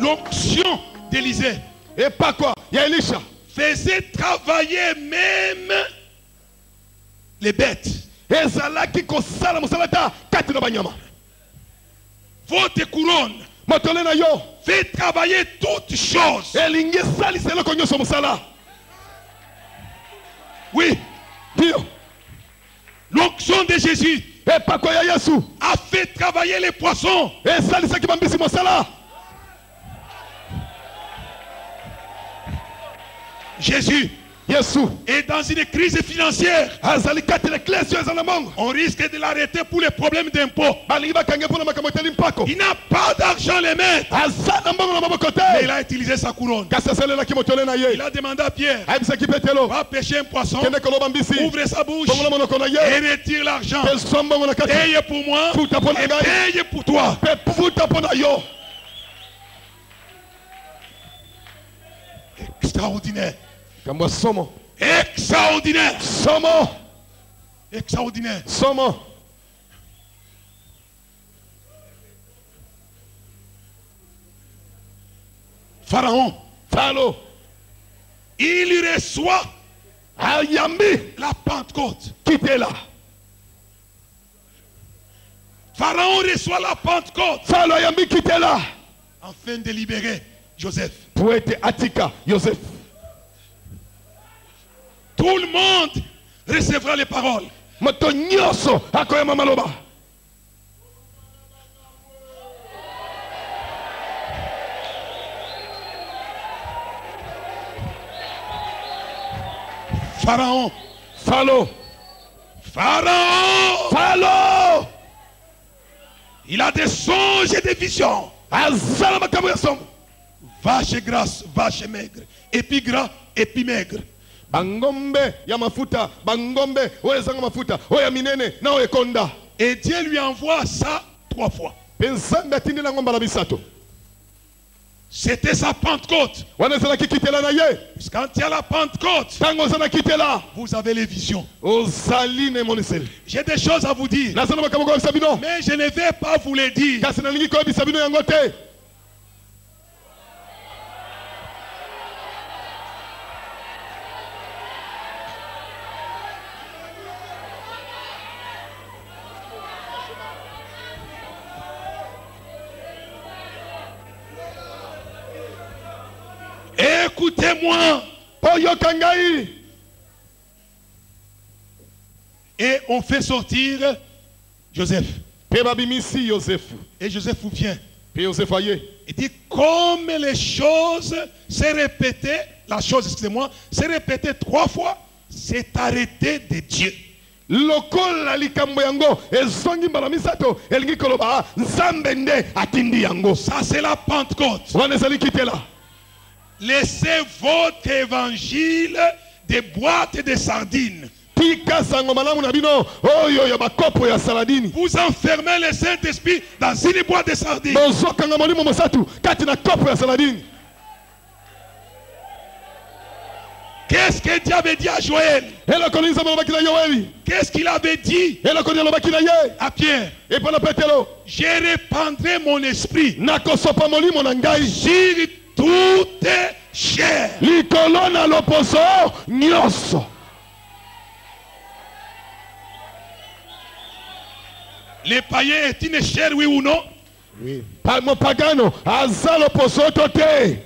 l'onction d'Élisée. Et pas quoi? Il y a Elisha. Faisait travailler même les bêtes. Et Zala qui kosala musalata kati na banyama. Votre couronne Motole na yo. fait travailler toutes choses. Elingi sali selo konyo so musala. Oui, Dio. l'onction de Jésus Et pas quoi ya Yesu. a fait travailler les poissons. Et sali saki bambisi musala. Jésus Yesu. est dans une crise financière. Azali kati la klesio ezala mongo. On risque de l'arrêter pour les problèmes d'impôts. Balingi bakange pona makamoteli mpako. Il n'a pas d'argent les maîtres. Azana mbongo na mabokote. Mais il a utilisé sa couronne. Kasa sele la kimotole na ye. Il a demandé à Pierre, Aibisa kipetelo. va pêcher un poisson, Kende koloba mbisi. ouvre sa bouche Bongo na monoko na et ye. retire l'argent. Pe sombongo na kati. Paye pour moi Futa pona et ngai. paye pour toi. Pe futa pona yo. Extraordinaire. Kambwa somo. Extraordinaire. Somo. Extraordinaire. Somo. Pharaon, Falo. il reçoit Ayambi. la Pentecôte. Kitela. Pharaon reçoit la Pentecôte Falo ayambi kitela. afin de libérer Joseph. Poete Atika. Joseph. Tout le monde recevra les paroles. Moto nyoso. Akoyama maloba. Pharaon, Falo. Pharaon, Falo. il a des songes et des visions. Azala makambo ya somo. Vache grasse, vache maigre, épi gras, épi maigre. Bangombe ya mafuta. Bangombe. Oye zanga mafuta. Oya minene. Na oye konda. Et Dieu lui envoie ça 3 fois. Penzanga tindila ngomba la bisato. C'était sa Pentecôte. Wanazala kikitela na ye. Quand il y a la Pentecôte, Tango zana kitela. vous avez les visions. Ozaline monisel. J'ai des choses à vous dire, Nazana makambo kwa bisabino. mais je ne vais pas vous les dire. Kasi na lingi kwa bisabino yangote. Écoutez-moi. Oyo kangai. Et on fait sortir Joseph. Pe babimisi Joseph. Et Joseph vient. Pe Joseph aye. Il dit, comme les choses s'est répétées, la chose, excusez-moi, s'est répétée 3 fois, c'est arrêté de Dieu. Lokola likambo yango ezongi mbala misato elingi koloba nzambe nde atindi yango. Ça, c'est la Pentecôte. Wanazali kitela. Laissez votre évangile des boîtes de sardines. Tika sango malamu na bino oyo ya bakopo ya saladini. Vous enfermez le Saint-Esprit dans une boîte de sardines. Bozo kanga molimo mosatu kati na kopo ya saladini. Qu'est-ce que Dieu avait dit à Joël? Ela koniza malobaki na Yoeli. Qu'est-ce qu'il avait dit Ela koni alobaki na ye. à Pierre? Et pana Petelo. Je répandrai mon esprit Nakosopa molimo na ngai. sur toute chair. Likolo na loposo nyoso. Les païens est une chair, oui ou non? Oui. Palmo pagano aza loposo tote.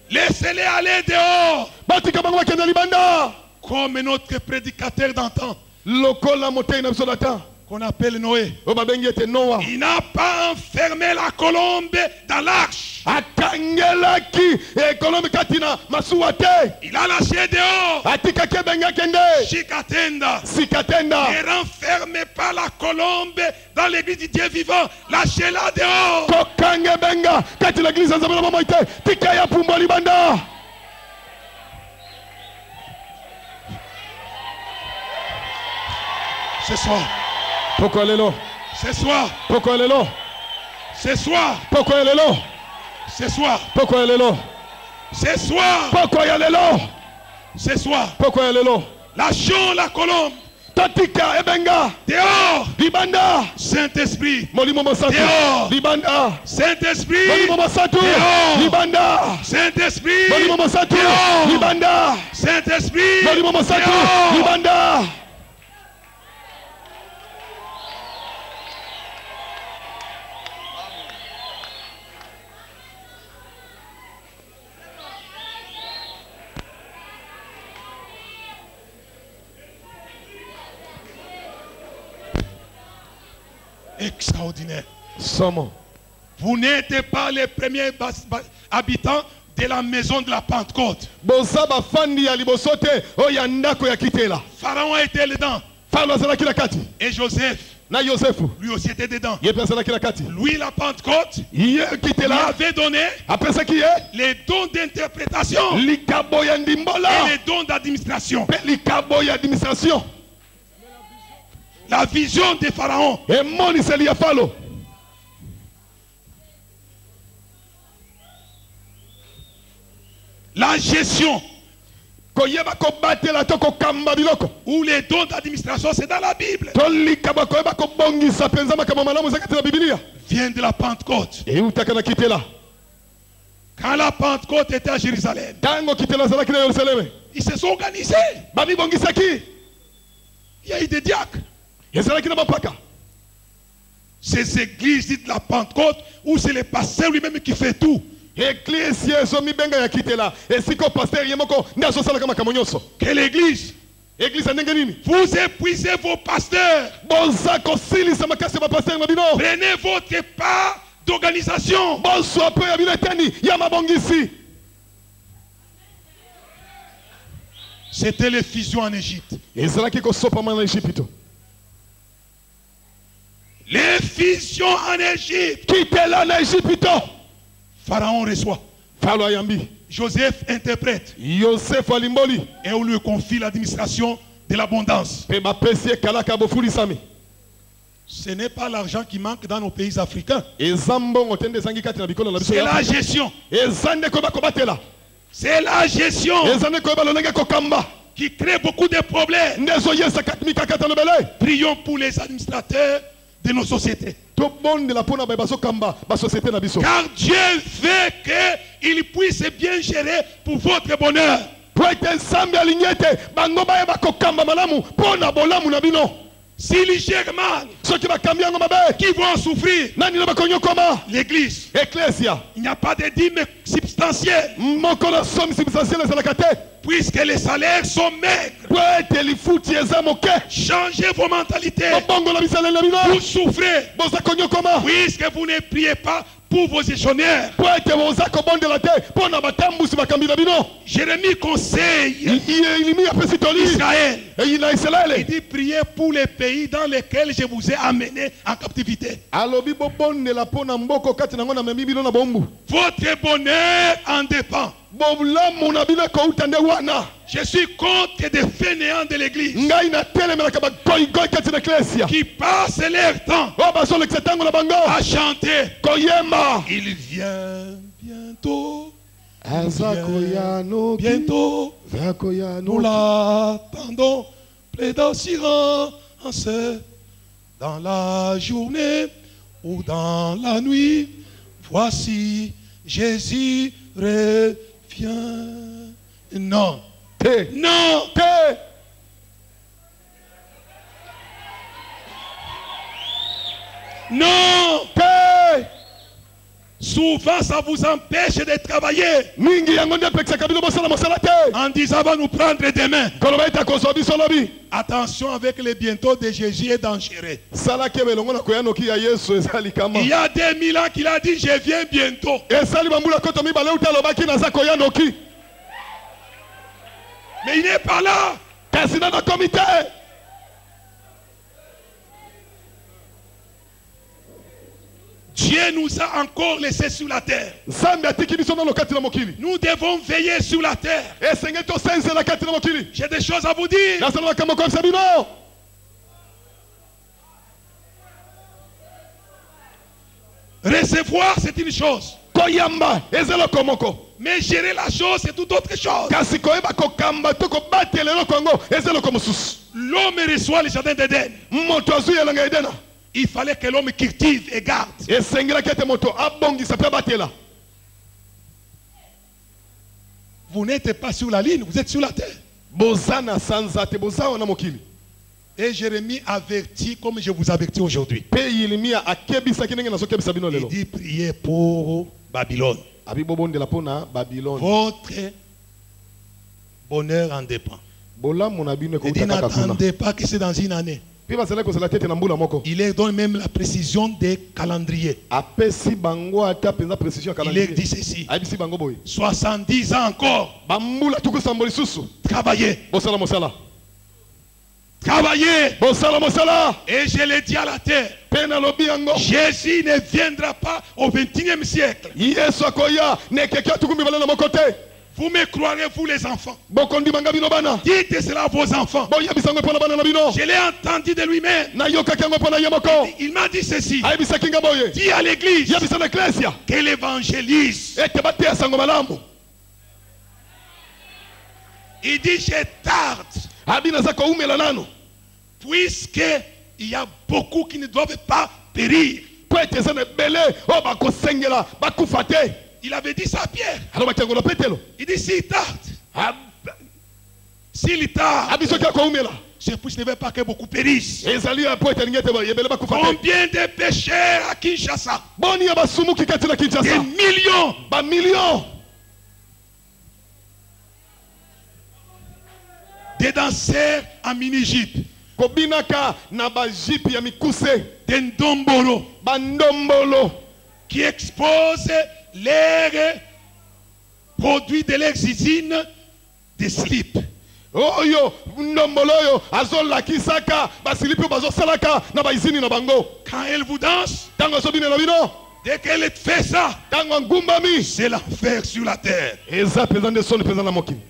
Laissez-les aller dehors. Batika bango bakenda libanda. Comme notre prédicateur d'antan, Lokola motei na biso data. qu'on appelle Noé. Obabengi ete Noah. Il n'a pas enfermé la colombe dans l'arche. Akangelaki ekolomi katina masuwa te. Il a lâché dehors. Atikaki ebenga kende. Chikatenda. Sikatenda. Ne renfermez pas la colombe dans l'église du Dieu vivant. Lâchez-la dehors. Kokange benga kati la église nzambe na mama ite. Tika ya pumba libanda. Ce soir. Poko lelo. Ce soir. Poko lelo. Ce soir. Poko lelo. Ce soir. Poko lelo. Ce soir. Poko lelo. Ce soir. Poko lelo. Lâchons la colombe. totika ebenga Dehors. libanda Saint-Esprit. molimo mosantu Dehors. libanda Saint-Esprit. molimo mosantu Dehors. libanda Saint-Esprit. molimo mosantu Dehors. libanda Saint-Esprit. molimo mosantu Dehors. libanda. Extraordinaire. Somo. Vous n'êtes pas les premiers habitants de la maison de la Pentecôte. Boza bafandi ya liboso te oyo ndako ya kitela. Pharaon était dedans. Falo azalaki na kati. Et Joseph, Na Yosefu. lui aussi était dedans. Ye pe azalaki na kati. Lui, la Pentecôte, Ye lui kitela. avait donné Apesaki ye. les dons d'interprétation Likabo ya ndimbola. et les dons d'administration. Pe likabo ya administration. La vision de Pharaon. Emoniseli ya falo. La gestion Koyeba ko batela to ko kamba biloko. ou les dons d'administration, c'est dans la Bible. To likabo koyeba ko bongisa penza makama malamu zakati na Biblia. Vient de la Pentecôte. E utaka na kitela. Quand la Pentecôte était à Jérusalem, Tango kitela zalaki na Yerusalemu. ils se sont organisés. Bami bongisaki. Il y a eu des diacres. Ezalaki na bapaka. Ces églises dites la Pentecôte, où c'est le pasteur lui-même qui fait tout. Église yeso mibenga ya kitela. Esiko pasteur yemoko ndazo sala kama kamonyoso. Que l'église, Église ndenge nini? vous épuisez vos pasteurs. Bonza ko silisa makasi ba pasteur mabino. Prenez votre part d'organisation. Bonso ape ya biletani ya mabongisi. C'était les fusions en Égypte. Ezalaki ko sopa mana Egypto. Les fusions en Égypte. Kitela na Egypto. Pharaon reçoit. Falo ayambi. Joseph interprète. Yosef alimboli. Et on lui confie l'administration de l'abondance. Pe bapesi kalaka bofulisami. Ce n'est pas l'argent qui manque dans nos pays africains. Ezambo ngotende zangi kati na bikolo na biso. C'est la gestion. Ezande ko bakobatela. C'est la gestion Ezande ko balonga ko kamba. qui crée beaucoup de problèmes. Ndezo yesa katmika kata no bele. Prions pour les administrateurs de nos sociétés. To bonde la pona ba baso kamba ba société na biso. Car Dieu veut qu'ils puissent bien gérer pour votre bonheur. Po ete nsambe alinyete bango ba yeba ko kamba malamu pona bolamu na bino. S'ils gèrent mal, Soki ba kambi yango mabe. qui vont en souffrir? Nani na ba konyo koma? L'église. Ecclesia. Il n'y a pas de dîme substantiel, Moko na somme substantielle ezalaka te. puisque les salaires sont maigres. Po ete lifuti eza moke. Changez vos mentalités. Bongo na bisaleli na Vous bino. souffrez, Boza konyo koma. puisque vous ne priez pas pour vos gestionnaires. Po ete boza ko bondela te pona batambusi bakambi na bino. Jérémie conseille Ilimi apesi toli. Israël. Eyina Il Israele. dit priez pour les pays dans lesquels je vous ai amenés en captivité. Alobi bobondela pona mboko kati nango na memi bino na bombu. Votre bonheur en dépend. Bolamu na bino kouta nde wana. Je suis contre des fainéants de l'église Ngai na telemelaka bagoigoi kati na eklesia. qui passent leur temps Oyo bazolekisa ntango na bango à chanter. koyemba. Il vient bientôt. Aza koya noki. Bientôt. Aza koya Nous noki. l'attendons. Plein d'assurance dans la journée ou dans la nuit. Voici Jésus revient. Non. Te. Non. Te. Non. Te. Souvent, ça vous empêche de travailler Mingi yango nde pekisaka bino bosala mosala te. en disant va nous prendre demain. Koloba ete akozwa biso lobi. Attention avec le bientôt de Jésus est dangereux. Salaki ebelongo na koya noki ya Yesu eza likama. Il y a 2000 ans qu'il a dit je viens bientôt. Esali bambula koto mibale uta alobaki naza koya noki. Mais il n'est pas là. Kasi na nakomi te. Dieu nous a encore laissés sur la terre. Nzambe atiki biso nano kati na mokili. Nous devons veiller sur la terre. Esenge tosenzela kati na mokili. J'ai des choses à vous dire. Nasala makambo koyebisa bino. Recevoir, c'est une chose. Koyamba eza eloko moko. Mais gérer la chose, c'est tout autre chose. Kasi koyeba kokamba to kobatela eloko yango eza eloko mosusu. l'homme reçoit le jardin d'Éden, moto azwi elanga edena il fallait que l'homme cultive et garde. esengelaki ete moto abongisa mpe batela. Vous n'êtes pas sur la ligne, vous êtes sur la terre. boza na sanza te boza wana mokili. Et Jérémie avertit comme je vous avertis aujourd'hui. Pe Yeremia akebisaki ndenge nazokebisa bino Il lelo. dit priez pour Babylone. Abi bobondela mpona Babylone. Votre bonheur en dépend. Bolamu na bino Il dit ekouta kaka kuna. n'attendez pas que c'est dans une année. Pe bazala kozala tete na mbula moko. Il leur donne même la précision des calendriers. Apesi bango ata penza précision ya Il leur calendrier. dit ceci. Ayebisi bango boye. 70 ans encore. Bambula tuku sambo lisusu. Travaillez. Bosala mosala. Travaillez. Bosala mosala. Et je l'ai dit à la terre. Pe na lobi yango. Jésus ne viendra pas au 21e siècle. Yesu akoya nekeki atuku mibale na moko te. Vous me croirez, vous les enfants. Bokondimanga bino bana. Dites cela à vos enfants. Boyebisa yango mpona bana na bino. Je l'ai entendu de lui-même. Nayokaki yango mpona ye moko. Il m'a dit ceci. Ayebisaki nga boye. Dis à l'église Yebisa na eklesia. qu'elle évangélise. Ete bateya sango malamu. Il dit je tarde. Abi naza koumela nano. Puisqu'il y a beaucoup qui ne doivent pas périr. Po ete eza na ebele oyo bakosengela bakufa te. Il avait dit ça à Pierre. Alobaki yango na petelo. Il dit s'il tarde. S'il tarde. Abi soki akoumela. C'est pour que je ne veux pas que beaucoup périssent. Ezali ya po ete alingi ete ebele bakufa te. Combien de pécheurs à Kinshasa? Boni ya basumuki kati na Des Kinshasa. millions. Bamillion. Des danseurs en mini-jupe. Kobinaka na bajipe ya mikuse. Des ndombolo. Bandombolo. Qui exposent leurs produits de leurs usines de slip. Oyo ndombolo oyo azolakisaka basilipi oyo bazosalaka na baizini na bango. Quand elle vous danse, Tango azobinela bino. dès qu'elle fait ça, Tango angumbami. c'est l'enfer sur la terre. Eza peza nde soni peza na mokili.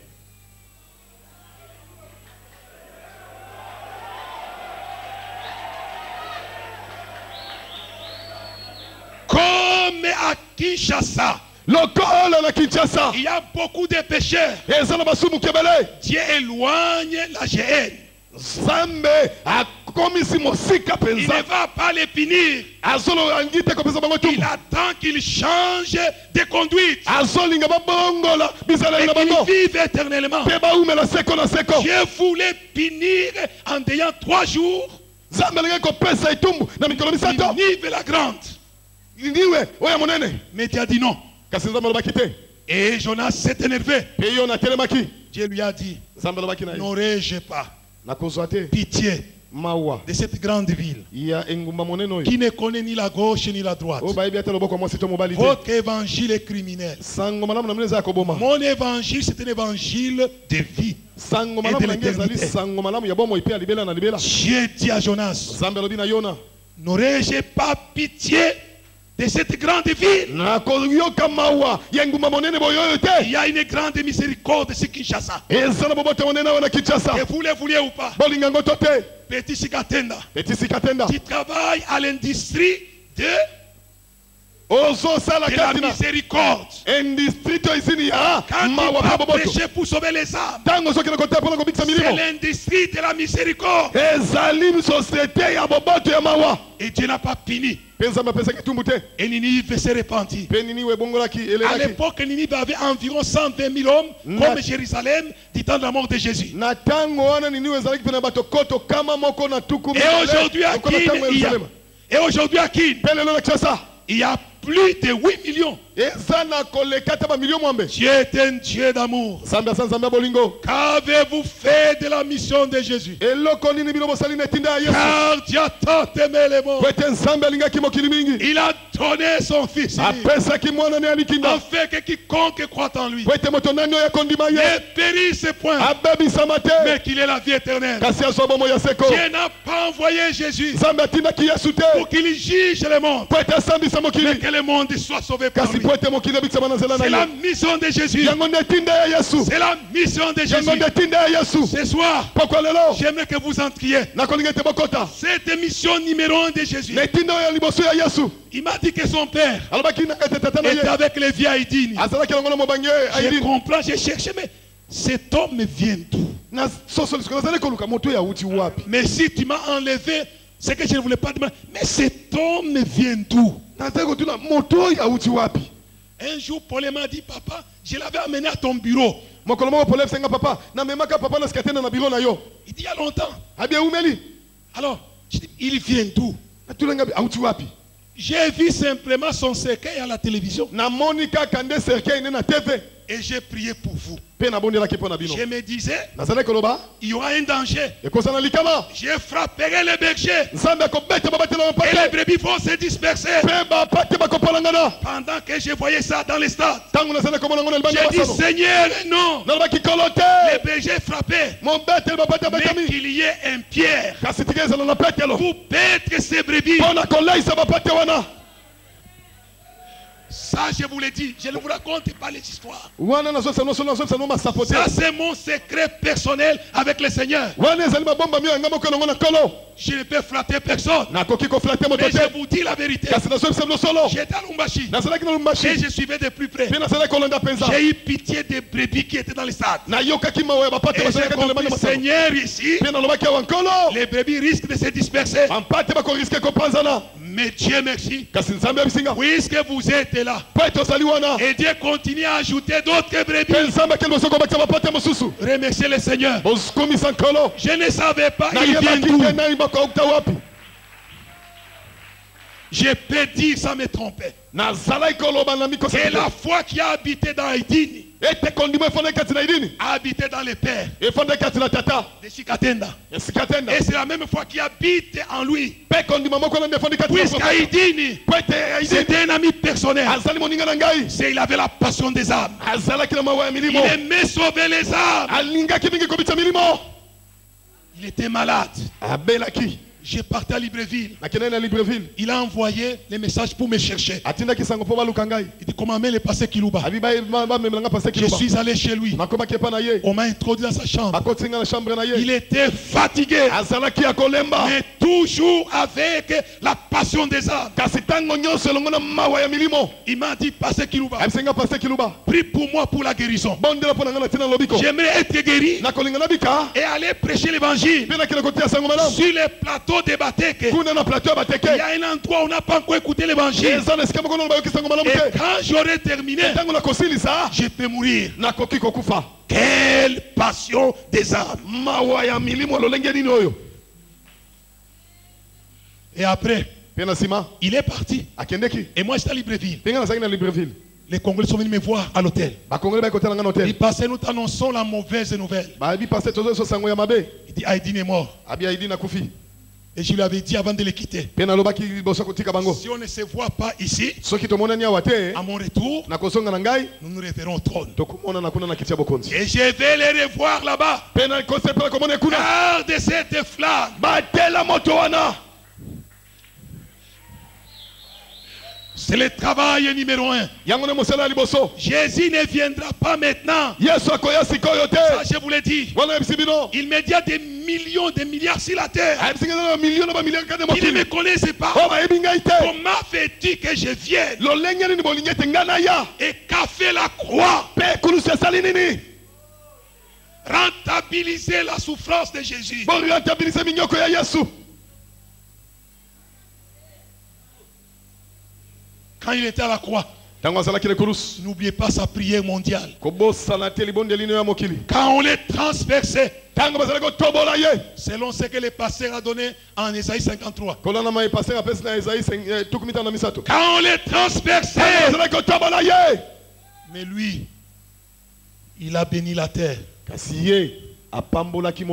Comme à Kinshasa, Lokola na Kinshasa. il y a beaucoup de pécheurs. Eza na basumuki ebele. Dieu éloigne la GN. Zambe akomisi mosika Il ne penza. va pas les punir. Azolo angi te kopesa bango Il tumu. attend qu'ils changent de conduite Azolinga babongola bizaleli et na qu'ils bango. vivent éternellement. Pe baumela seko na seko. Dieu voulait punir en ayant 3 jours Zambe alingi kopesa etumbu na mikolo misato. Nive la grande. Ndiwe oya monene. Mais Dieu a dit non. Kasi Zambe alobaki te. Et Jonas s'est énervé. Pe yo na telemaki. Dieu lui a dit, Zambe alobaki na ye. n'aurais-je pas Nakozwa te pitié mawa de cette grande ville ya engumba monene oyo. qui ne connaît ni la gauche ni la droite? Oyo bayebi ate loboko mwasi to mobali te. Votre évangile est criminel. Sango malamu na mine eza ya koboma. Mon évangile, c'est un évangile de vie. Sango Et malamu de na nge ezali l'éternité. sango malamu ya bomoi pe ya libela na libela. Dieu dit à Jonas, Zambe alobi na Yona. n'aurais-je pas pitié de cette grande ville? Nakoyoka mawa ya engumba monene boyo oyo Il te. y a une grande miséricorde sur Kinshasa. Eza na bobote monene awa na Kinshasa. Que vous le vouliez ou pas, Bolinga ngo to te. Petit Sikatenda, Petisi katenda. qui travaille à l'industrie de Ozosala la kati na miséricorde. industrie to izini ya Quand mawa il pa va boboto. prêcher pour sauver les âmes, Tango soki na kota mpona kobikisa c'est milimo. l'industrie de la miséricorde. Ezali société ya boboto ya mawa. Et Dieu n'a pas puni. Pe Nzambe apesaki tumbu te. Et Ninive s'est répandue. Pe nini ebongolaki À elelaki. l'époque, Ninive avait environ 120 000 hommes, Na- comme Jérusalem, du temps de la mort de Jésus. Na tango wana nini ezalaki pe na bato koto kama moko na tuku. Et aujourd'hui à Kin, et aujourd'hui à Kin, Pe lelo na Kinshasa. il y a plus de 8 millions. Eza na koleka te ba million mwambe. Dieu est un Dieu d'amour. Nzambe asa Nzambe ya bolingo. Qu'avez-vous fait de la mission de Jésus? Eloko nini bino bosali na etinda ya Yesu. Car Dieu a tant aimé le monde. Po ete Nzambe alingaki mokili mingi. Il a donné son Fils unique, Apesaki mwana ne alikinda. afin que quiconque croit en lui Po ete moto nani oyo akondima ye. ne périsse point, Abebisama te. mais qu'il ait la vie éternelle. Kasi azwa bomo ya seko. Dieu n'a pas envoyé Jésus Nzambe atindaki Yesu te. pour qu'il juge le monde, Po ete asambisa mais mokili. que le monde soit sauvé par Kasi lui. po ete mokili ebikisama na nzela C'est na la ye. mission de Jésus. Yango nde etinda ya Yesu. C'est la mission de Yango Jésus. nde etinda ya Yesu. Ce soir, Pokwa lelo. j'aimerais que vous entriez. Nakolinga ete bokota. Cette mission numéro 1 de Jésus. Na etinda oyo ya liboso ya Yesu. Il m'a dit que son père Alobaki na ete tata na était ye. avec les vieilles dignes. Azalaki longo na mobangi Je aidini. comprends, j'ai cherché, mais cet homme vient d'où? Mais si tu m'as enlevé, c'est que je ne voulais pas demander. Mais cet homme vient d'où? Un jour, Paul m'a dit, papa, je l'avais amené à ton bureau. Il dit, il y a longtemps. Alors, je dis, il vient d'où? J'ai vu simplement son cercueil à la télévision. Et j'ai prié pour vous. Je me disais, il y aura un danger. Je frapperai les bergers. Et les brebis vont se disperser. Pendant que je voyais ça dans les stades, j'ai dit, Seigneur, non. Les bergers frappaient. Mais qu'il y ait un pierre pour paître ces brebis. Ça, je vous l'ai dit, je ne vous raconte pas les histoires. Ça, c'est mon secret personnel avec le Seigneur. Je ne peux flatter personne. Mais je vous dis la vérité. J'étais à Lumbashi et je suivais de plus près. J'ai eu pitié des brebis qui étaient dans les stades. Et j'ai compris, Seigneur, ici, les brebis risquent de se disperser. Mais Dieu merci, puisque vous êtes là, et Dieu continue à ajouter d'autres brebis. Remerciez le Seigneur. Je ne savais pas, il vient d'où. Je peux dire sans me tromper. C'est la foi qui a habité dans Haïdini, a habité dans les pères de Shikatenda. Et c'est la même foi qui habite en lui. Puisqu'Haïdini, c'était un ami personnel. Il avait la passion des âmes. Il aimait sauver les âmes. Il était malade. J'ai parti à Libreville. Il a envoyé les messages pour me chercher. Il dit comment il est passé Kilouba. Je suis allé chez lui. On m'a introduit dans sa chambre. Il était fatigué, mais toujours avec la passion des âmes. Il m'a dit passez Kilouba. Prie pour moi pour la guérison. J'aimerais être guéri et aller prêcher l'évangile sur les plateaux de Bateke. Il y a un endroit où on n'a pas encore écouté l'évangile. Et quand j'aurai terminé, je peux mourir. Quelle passion des âmes. Et après, il est parti. Et moi j'étais à Libreville. Les Congolais sont venus me voir à l'hôtel. Ils passaient, nous t'annonçons la mauvaise nouvelle. Il dit Haïdini est mort. Et je lui avais dit avant de les quitter, si on ne se voit pas ici, à mon retour, nous nous reverrons au trône. Et je vais les revoir là-bas. Garde cette flamme. C'est le travail numéro 1. Jésus ne viendra pas maintenant. Ça, je vous l'ai dit. Il me dit des millions, des milliards sur la terre. Il ne me connaissait pas. Comment fait-il que je vienne? Et qu'a fait la croix? Rentabiliser la souffrance de Jésus. Quand il était à la croix, n'oubliez pas sa prière mondiale. Quand on les transperçait, selon ce que le pasteur a donné en Ésaïe 53. Quand on les transperçait, mais lui, il a béni la terre.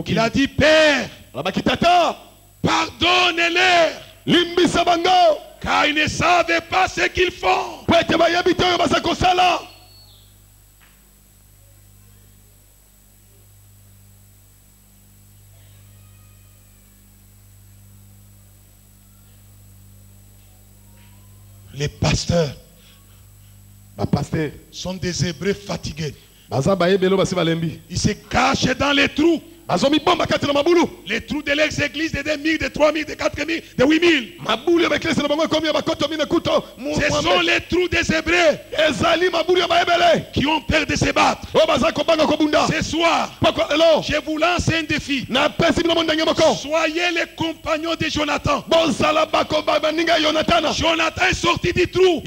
Il a dit, Père, pardonne-leur, car ils ne savent pas ce qu'ils font. Les pasteurs sont des Hébreux fatigués. Ils se cachent dans les trous Les trous de l'ex-église de 2000, de 3000, de 4000, de 8000. Ce sont les trous des Hébreux qui ont peur de se battre. Ce soir, je vous lance un défi. Soyez les compagnons de Jonathan. Jonathan est sorti du trou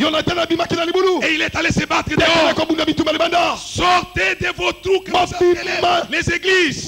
et il est allé se battre dehors. Sortez de vos trous que vous appelez les églises.